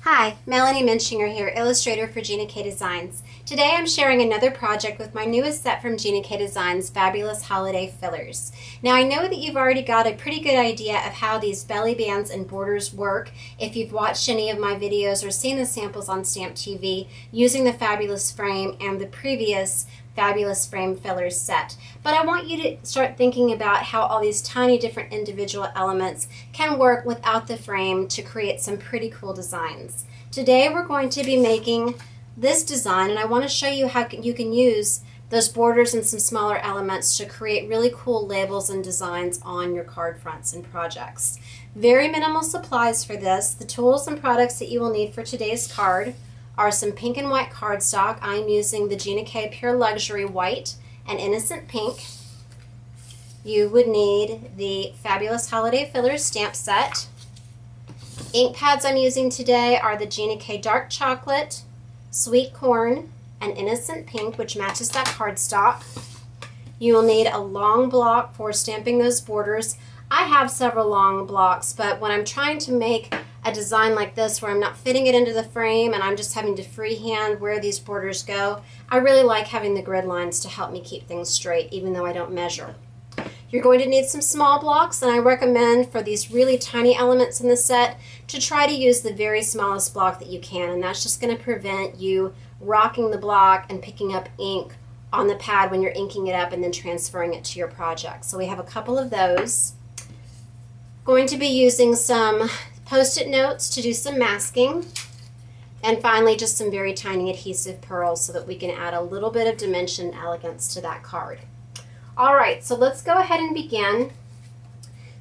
Hi, Melanie Muenchinger here, illustrator for Gina K Designs. Today I'm sharing another project with my newest set from Gina K Designs, Fabulous Holiday Fillers. Now I know that you've already got a pretty good idea of how these belly bands and borders work if you've watched any of my videos or seen the samples on Stamp TV using the Fabulous Frame and the previous Fabulous Frame Fillers set. But I want you to start thinking about how all these tiny different individual elements can work without the frame to create some pretty cool designs. Today we're going to be making this design, and I want to show you how you can use those borders and some smaller elements to create really cool labels and designs on your card fronts and projects. Very minimal supplies for this. The tools and products that you will need for today's card are some pink and white cardstock. I'm using the Gina K Pure Luxury White and Innocent Pink. You would need the Fabulous Holiday Fillers stamp set. Ink pads I'm using today are the Gina K Dark Chocolate, Sweet Corn, and Innocent Pink, which matches that cardstock. You will need a long block for stamping those borders. I have several long blocks, but when I'm trying to make a design like this where I'm not fitting it into the frame and I'm just having to freehand where these borders go, I really like having the grid lines to help me keep things straight even though I don't measure. You're going to need some small blocks, and I recommend for these really tiny elements in the set to try to use the very smallest block that you can, and that's just going to prevent you rocking the block and picking up ink on the pad when you're inking it up and then transferring it to your project. So we have a couple of those. Going to be using some Post-it notes to do some masking, and finally just some very tiny adhesive pearls so that we can add a little bit of dimension and elegance to that card. Alright, so let's go ahead and begin.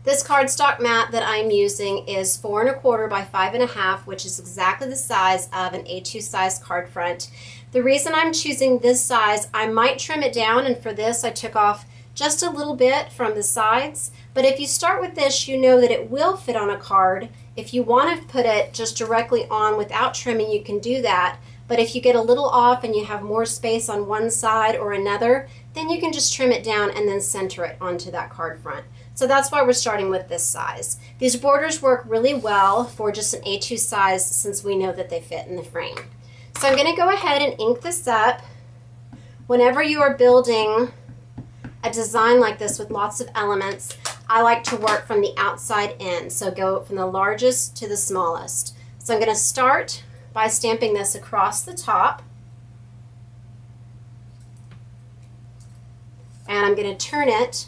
This cardstock mat that I'm using is 4 1/4 by 5 1/2, which is exactly the size of an A2 size card front. The reason I'm choosing this size, I might trim it down, and for this I took off just a little bit from the sides, but if you start with this, you know that it will fit on a card. If you want to put it just directly on without trimming, you can do that, but if you get a little off and you have more space on one side or another, then you can just trim it down and then center it onto that card front. So that's why we're starting with this size. These borders work really well for just an A2 size since we know that they fit in the frame. So I'm going to go ahead and ink this up. Whenever you are building a design like this with lots of elements, I like to work from the outside in, so go from the largest to the smallest. So I'm going to start by stamping this across the top, and I'm going to turn it.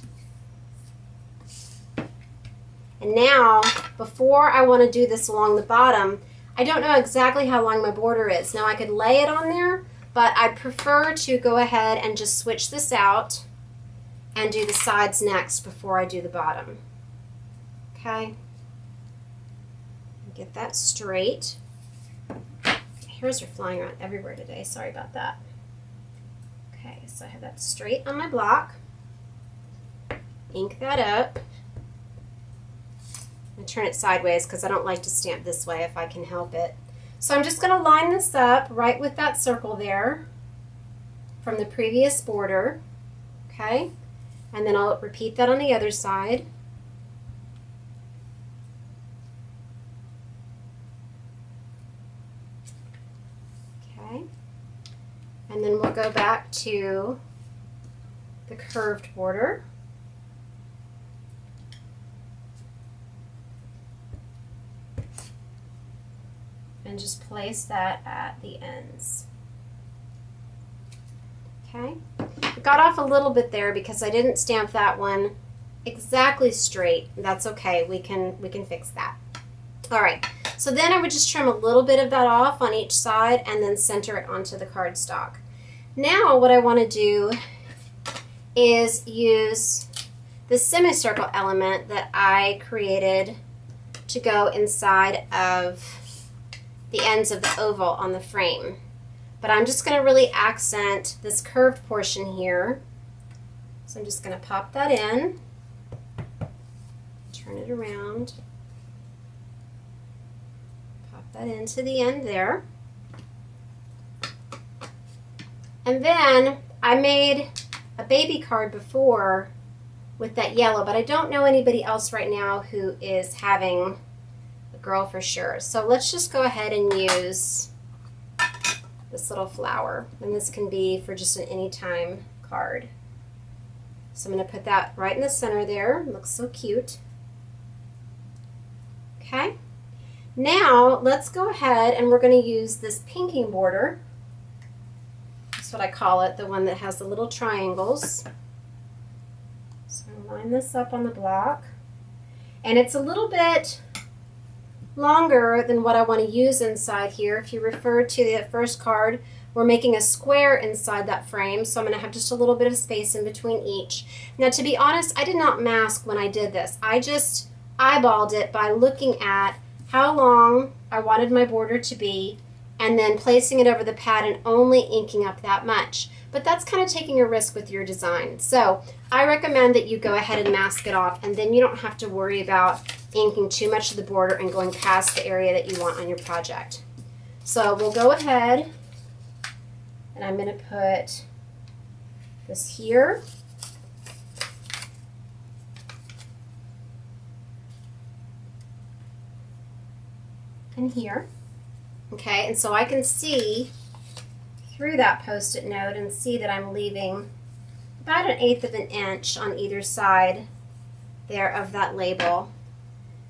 And now, before I want to do this along the bottom, I don't know exactly how long my border is. Now I could lay it on there, but I prefer to go ahead and just switch this out and do the sides next before I do the bottom. Okay, get that straight. Hairs are flying around everywhere today, sorry about that. Okay, so I have that straight on my block. Ink that up. And turn it sideways because I don't like to stamp this way if I can help it. So I'm just going to line this up right with that circle there from the previous border. Okay, and then I'll repeat that on the other side. Okay, and then we'll go back to the curved border. And just place that at the ends. Okay, I got off a little bit there because I didn't stamp that one exactly straight. That's okay, we can fix that. All right, so then I would just trim a little bit of that off on each side and then center it onto the cardstock. Now what I want to do is use the semicircle element that I created to go inside of the ends of the oval on the frame. But I'm just going to really accent this curved portion here. So I'm just going to pop that in, turn it around, pop that into the end there. And then I made a baby card before with that yellow, but I don't know anybody else right now who is having girl for sure. So let's just go ahead and use this little flower. And this can be for just an anytime card. So I'm going to put that right in the center there. It looks so cute. Okay. Now let's go ahead and we're going to use this pinking border. That's what I call it, the one that has the little triangles. So I'm going to line this up on the block. And it's a little bit longer than what I want to use inside here. If you refer to the first card, we're making a square inside that frame, so I'm going to have just a little bit of space in between each. Now, to be honest, I did not mask when I did this. I just eyeballed it by looking at how long I wanted my border to be and then placing it over the pad and only inking up that much. But that's kind of taking a risk with your design. So I recommend that you go ahead and mask it off, and then you don't have to worry about inking too much of the border and going past the area that you want on your project. So we'll go ahead and I'm going to put this here. And here. Okay, and so I can see through that Post-it note and see that I'm leaving about 1/8 of an inch on either side there of that label.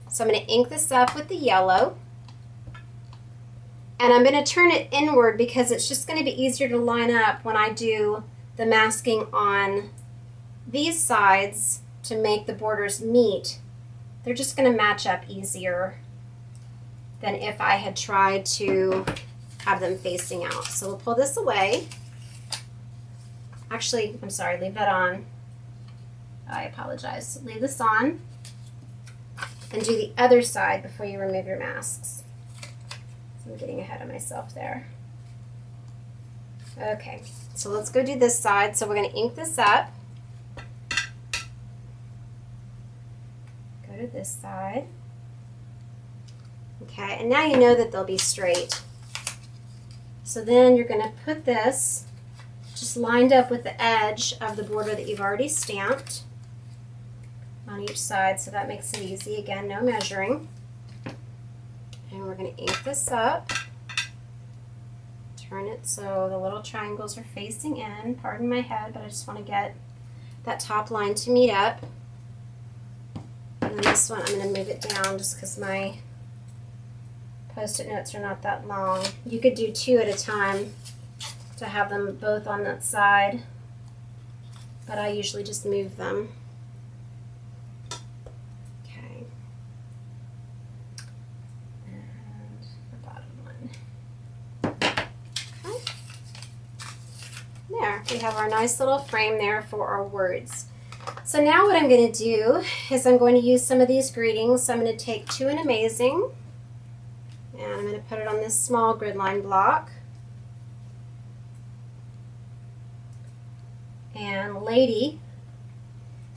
So I'm going to ink this up with the yellow. And I'm going to turn it inward because it's just going to be easier to line up when I do the masking on these sides to make the borders meet. They're just going to match up easier than if I had tried to have them facing out. So we'll pull this away. Actually, I'm sorry, leave that on. I apologize. Leave this on and do the other side before you remove your masks. So I'm getting ahead of myself there. Okay, so let's go do this side. So we're going to ink this up. Go to this side. Okay, and now you know that they'll be straight. So then you're going to put this just lined up with the edge of the border that you've already stamped on each side, so that makes it easy. Again, no measuring. And we're going to ink this up. Turn it so the little triangles are facing in. Pardon my head, but I just want to get that top line to meet up. And then this one, I'm going to move it down just because my Post-it notes are not that long. You could do 2 at a time to have them both on that side, but I usually just move them. Okay. And the bottom one. Okay. There, we have our nice little frame there for our words. So now what I'm going to do is I'm going to use some of these greetings. So I'm going to take To an Amazing, and I'm going to put it on this small grid line block. And Lady.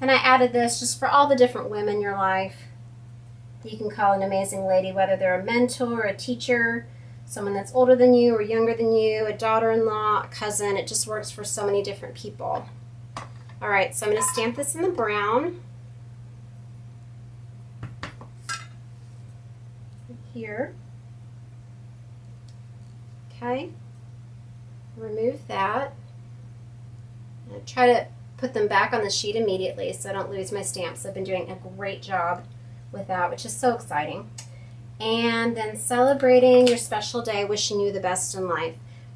And I added this just for all the different women in your life that you can call an amazing lady, whether they're a mentor, a teacher, someone that's older than you or younger than you, a daughter-in-law, a cousin. It just works for so many different people. All right, so I'm going to stamp this in the brown. Here. Okay, remove that. I try to put them back on the sheet immediately so I don't lose my stamps. I've been doing a great job with that, which is so exciting. And then celebrating your special day, wishing you the best in life.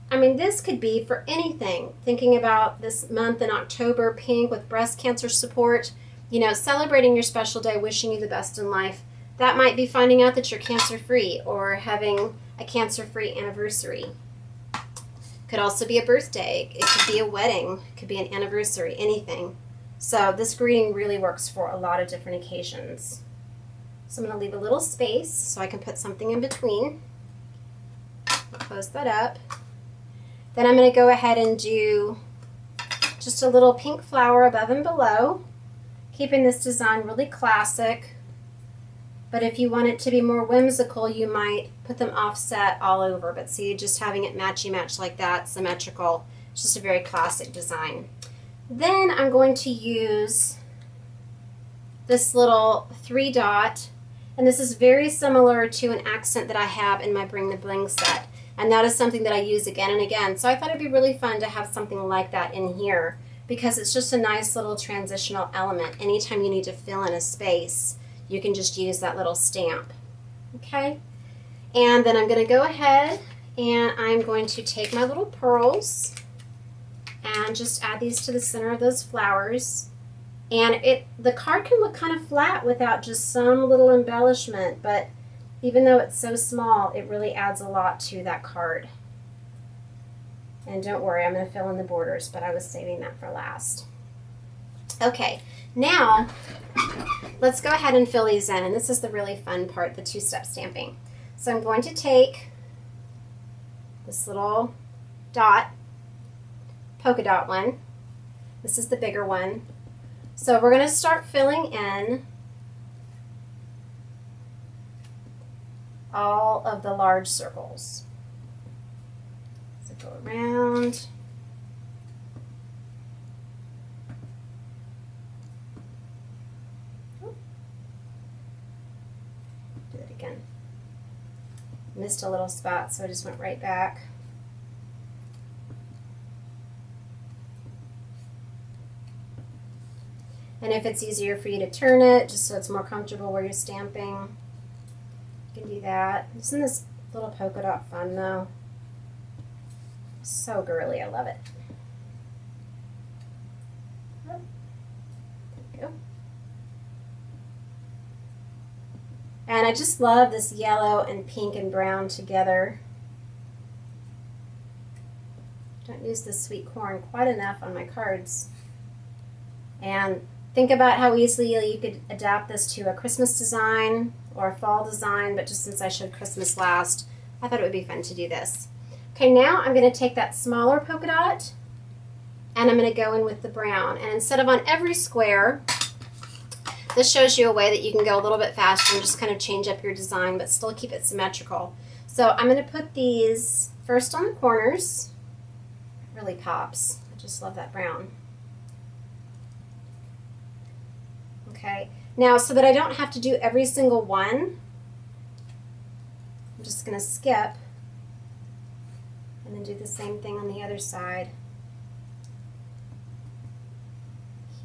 I mean, this could be for anything. Thinking about this month in October, pink with breast cancer support, you know, celebrating your special day, wishing you the best in life. That might be finding out that you're cancer-free or having a cancer-free anniversary. Could also be a birthday. It could be a wedding. It could be an anniversary, anything. So this greeting really works for a lot of different occasions. So I'm going to leave a little space so I can put something in between. I'll close that up. Then I'm going to go ahead and do just a little pink flower above and below, keeping this design really classic. But if you want it to be more whimsical, you might put them offset all over. But see, just having it matchy-match like that, symmetrical, it's just a very classic design. Then I'm going to use this little 3 dot. And this is very similar to an accent that I have in my Bring the Bling set. And that is something that I use again and again. So I thought it'd be really fun to have something like that in here because it's just a nice little transitional element. Anytime you need to fill in a space, you can just use that little stamp. Okay? And then I'm going to go ahead and I'm going to take my little pearls and just add these to the center of those flowers. And the card can look kind of flat without just some little embellishment, but even though it's so small, it really adds a lot to that card. And don't worry, I'm going to fill in the borders, but I was saving that for last. Okay, now let's go ahead and fill these in, and this is the really fun part, the two-step stamping. So I'm going to take this little dot, polka dot one. This is the bigger one. So we're going to start filling in all of the large circles. So go around. Do it again. Missed a little spot, so I just went right back. And if it's easier for you to turn it, just so it's more comfortable where you're stamping, you can do that. Isn't this little polka dot fun though? So girly, I love it. There we go. And I just love this yellow and pink and brown together. Don't use the sweet corn quite enough on my cards. And think about how easily you could adapt this to a Christmas design or a fall design, but just since I showed Christmas last, I thought it would be fun to do this. Okay, now I'm going to take that smaller polka dot and I'm going to go in with the brown. And instead of on every square, this shows you a way that you can go a little bit faster and just kind of change up your design, but still keep it symmetrical. So I'm going to put these first on the corners. It really pops. I just love that brown. Okay, now so that I don't have to do every single one, I'm just going to skip and then do the same thing on the other side.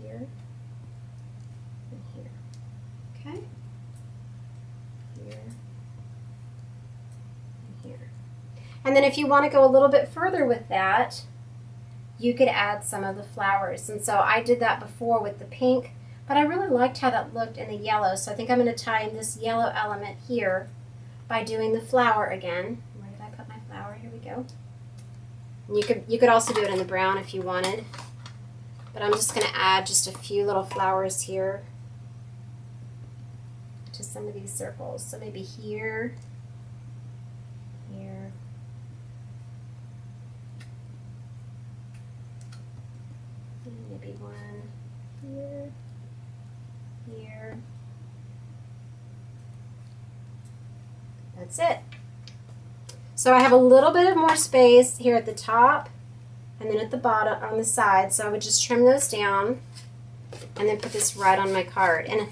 Here and here. Okay, here and here. And then if you want to go a little bit further with that, you could add some of the flowers. And so I did that before with the pink. But I really liked how that looked in the yellow, so I think I'm going to tie in this yellow element here by doing the flower again. Where did I put my flower? Here we go. And you could also do it in the brown if you wanted. But I'm just going to add just a few little flowers here to some of these circles. So maybe here, here, and maybe one here. Here. That's it. So I have a little bit of more space here at the top and then at the bottom on the side, so I would just trim those down and then put this right on my card. And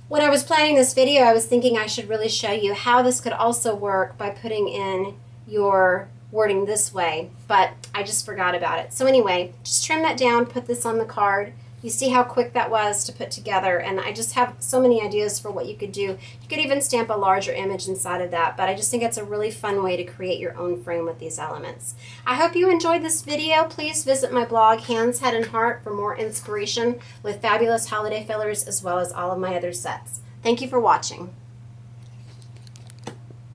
when I was planning this video, I was thinking I should really show you how this could also work by putting in your wording this way, but I just forgot about it. So anyway, just trim that down, put this on the card. You see how quick that was to put together, and I just have so many ideas for what you could do. You could even stamp a larger image inside of that, but I just think it's a really fun way to create your own frame with these elements. I hope you enjoyed this video. Please visit my blog, Hands, Head, and Heart, for more inspiration with fabulous holiday fillers as well as all of my other sets. Thank you for watching.